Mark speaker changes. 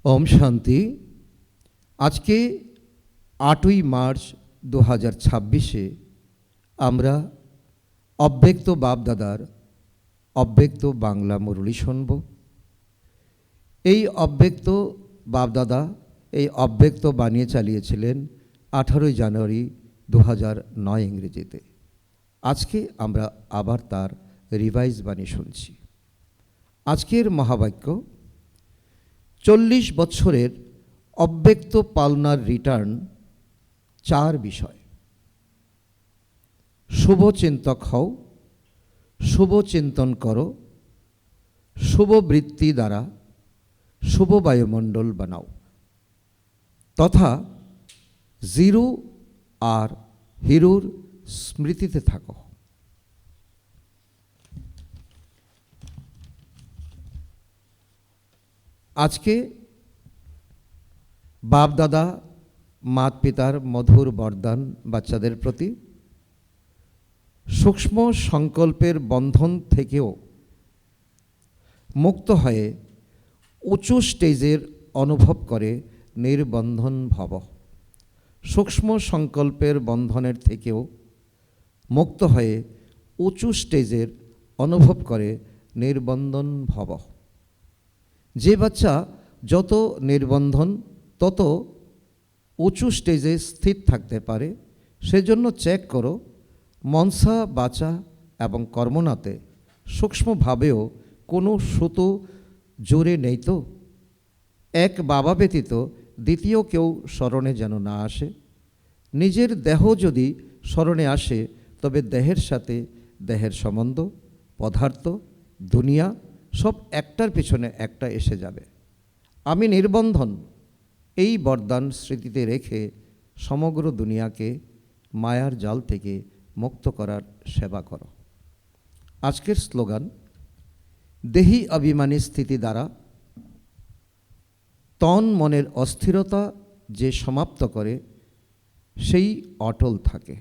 Speaker 1: ओम शांति। आज के 8 मार्च 2026 আমরা অব্যক্ত বাপদাদার অব্যক্ত বাংলা মুরলি শুনব। এই অব্যক্ত বাপদাদা এই অব্যক্ত বানিয়ে চালিয়েছিলেন 18 জানুয়ারি 2009 ইংরেজিতে। আজকে আমরা আবার তার রিভাইজ বাণী শুনছি। আজকের মহাবাক্য 40 বছরের অব্যক্ত পালনার রিটার্ন 4 বিষয়। শুভ চিন্তক হও, শুভ চিন্তন করো, শুভ বৃত্তি দ্বারা শুভ বায়ুমণ্ডল বানাও, তথা জিরু আর হিরুর স্মৃতিতে থাকো। আজকে বাপ দাদা মাত পিতার মধুর বরদান বাচ্চাদের প্রতি, সূক্ষ্ম সংকল্পের বন্ধন থেকেও মুক্ত হয়ে উঁচু স্টেজের অনুভব করে নির্বন্ধন ভব। সূক্ষ্ম সংকল্পের বন্ধনের থেকেও মুক্ত হয়ে উঁচু স্টেজের অনুভব করে নির্বন্ধন ভব। যে বাচ্চা যত নির্বন্ধন তত উঁচু স্টেজে স্থির থাকতে পারে, সেজন্য চেক করো মনসা, বাচা এবং কর্মনাতে সূক্ষ্মভাবেও কোনো সুতো জোরে নেই তো। এক বাবা ব্যতীত দ্বিতীয় কেউ স্মরণে যেন না আসে। নিজের দেহ যদি স্মরণে আসে তবে দেহের সাথে দেহের সম্বন্ধ, পদার্থ, দুনিয়া সব একটার পিছনে একটা এসে যাবে। আমি নির্বন্ধন এই বরদান স্মৃতিতে রেখে সমগ্র দুনিয়াকে মায়ার জাল থেকে মুক্ত করার সেবা করো। আজকের স্লোগান, দেহি অভিমানী স্থিতি দ্বারা তন মনের অস্থিরতা যে সমাপ্ত করে সেই অটল থাকে।